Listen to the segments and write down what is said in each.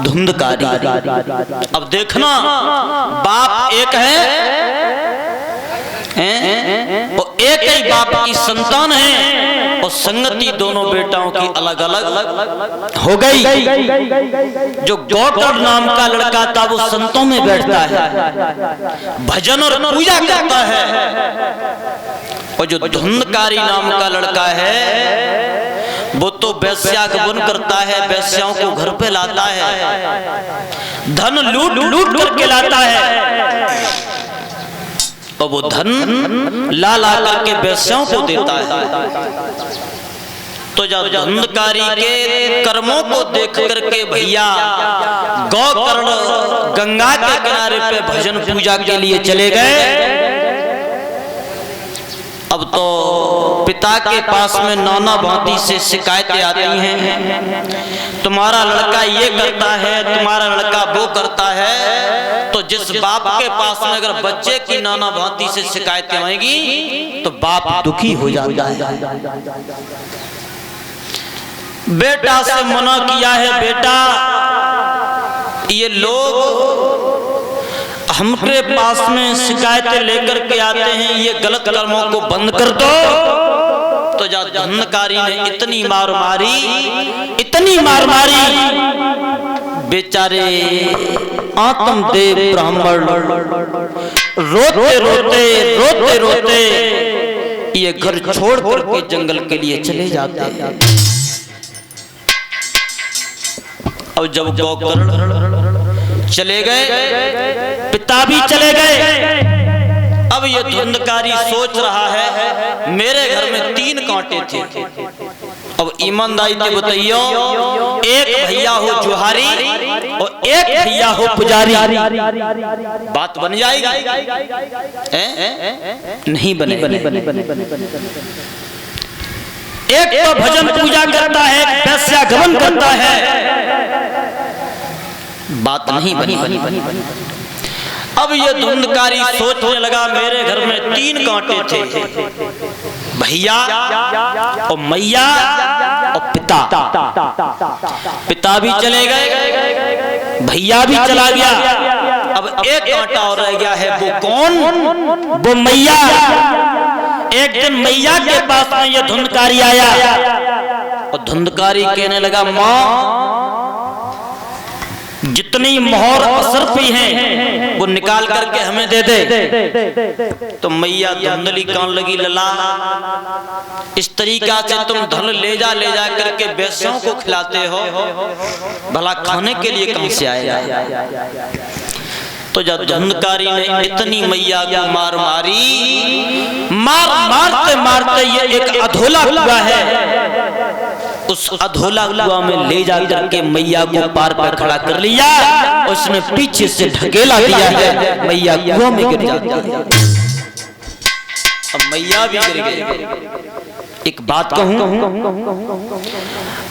धुंधकारी। अब देखना, बाप एक है और एक ही बाप की संतान है और संगति दोनों बेटाओं की अलग अलग हो गई। जो गौकर्ण नाम का लड़का था वो संतों में बैठता है, भजन और पूजा करता है, और जो धुंधकारी नाम का लड़का है वो तो वेश्यागमन करता है, वेश्याओं को घर पे लाता है, धन लूट लूट करके लाता है और वो धन ला ला करके वेश्याओं को देता है। तो जब धुंधकारी के कर्मों को देख करके भैया गौकर्ण गंगा के किनारे पे भजन पूजा के लिए चले गए। अब तो पिता के पास में नाना भांति से शिकायतें आती हैं, तुम्हारा लड़का ये करता है, तुम्हारा लड़का वो करता है। तो जिस बाप के पास में अगर बच्चे की नाना भांति से शिकायतें आएंगी तो बाप दुखी हो जाता है। बेटा से मना किया है, बेटा ये लोग हमके पास में शिकायतें लेकर के आते हैं, ये गलत कर्मों को बंद कर दो। तो जब धुंधकारी ने इतनी मार मारी, इतनी मार मारी, बेचारे आत्मदेव ब्राह्मण रोते रोते रोते रोते ये घर छोड़ करके जंगल के लिए चले जाते हैं। अब जब गौकर्ण चले गए, पिता भी चले गए। अब ये धुंधकारी सोच रहा है मेरे घर में 3 कांटे थे। अब ईमानदारी से बताइयो, एक भैया हो जुहारी और एक भैया हो पुजारी, बात बन जाएगी? नहीं बने। एक तो भजन पूजा करता है, वेश्यागमन करता है, बात नहीं बनी। अब ये धुंधकारी सोचने लगा मेरे घर में 3 कांटे थे, भैया और मैया और पिता। पिता भी चले गए, भैया भी चला गया। अब एक कांटा और रह गया है, वो कौन? वो मैया। एक दिन मैया के पास में ये धुंधकारी आया और धुंधकारी कहने लगा, माँ जितनी मोहर असरफी हैं वो निकाल करके हमें दे दे। तो मैया धुंधली कान लगी, लला इस तरीका से तुम धन ले जा करके वेश्याओं को खिलाते हो, भला खाने के लिए कहां से आएगा? तो जब धुंधकारी ने इतनी मैया को मार मारते मारते ये एक अधोला कुआं है, उस अधोला कुआं में ले जा करके मैया को पार पर खड़ा कर लिया, उसने पीछे से ढकेला दिया है, मैया कुआं में गिर जाती है। अब मैया भी गिर गई। एक बात कहूं,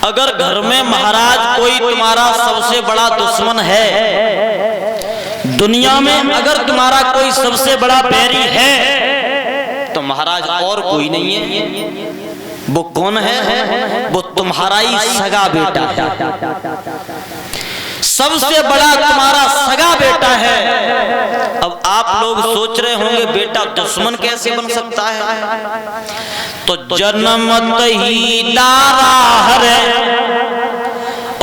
अगर घर में महाराज कोई तुम्हारा सबसे बड़ा दुश्मन है, दुनिया में अगर तुम्हारा कोई सबसे बड़ा बैरी है तो महाराज और कोई नहीं है। वो कौन है? वो तुम्हारा ही सगा बेटा है, सबसे बड़ा तुम्हारा सगा बेटा है। अब आप लोग सोच रहे होंगे बेटा दुश्मन कैसे बन सकता है? तो जन्मत ही दारा हरे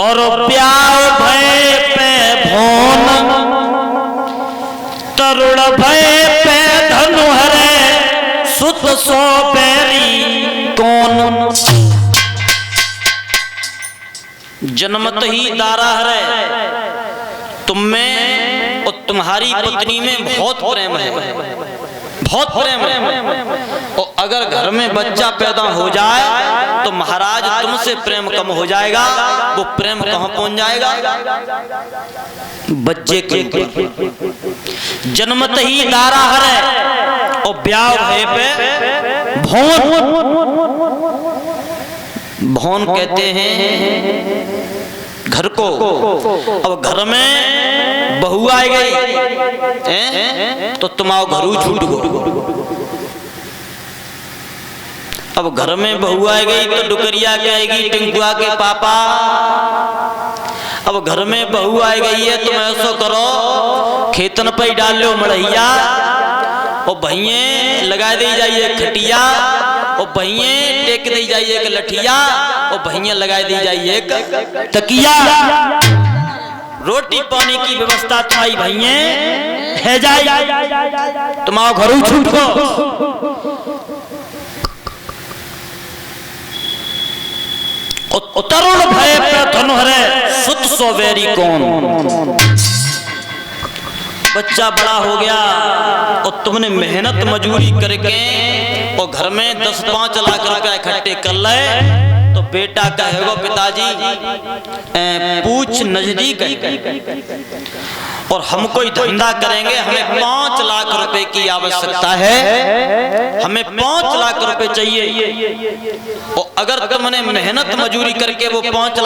और प्यार भय पे भोन, तरुण भय पे धनु हरे, सुत सो बैरी कौन। जन्मत ही दारा हरे, तुम में और तुम्हारी पत्नी में बहुत प्रेम है, बहुत प्रेम है। और अगर घर में बच्चा पैदा हो जाए तो महाराज तुमसे प्रेम कम हो जाएगा। वो प्रेम कहां पहुंच जाएगा? बच्चे के जन्मत ही दारा हरे और ब्याह भय पे भौन। भौन कहते हैं घर को। अब घर में बहू आ गई तो तुम आओ घरू छूट गो। अब घर में बहू आ गई तो डुकरिया कहेगी टिंकुआ के पापा अब घर में बहू आ गई है, तुम ऐसा करो खेतन पे डाल लो मड़ैया, और भैये लगा दी जाइए खटिया, और भैये टेक दी जाइए एक लठिया, और भैया लगा दी जाइए एक तकिया। रोटी पानी की व्यवस्था तुम्हारी भैये है जाए, तुम्हारा घरों छूट को। तरुण भय प्रथन हरे सुत सोवेरी कौन। बच्चा बड़ा हो गया और तुमने मेहनत मजूरी करके और घर में 10-5 लाख रुपया इकट्ठे कर ले, तो बेटा कहेगा पिताजी पूछ नजदीक है और हम कोई धंधा करेंगे, हमें 5 लाख रुपए की आवश्यकता है, हमें 5 लाख रुपए चाहिए। और अगर तुमने मेहनत मजूरी करके वो 5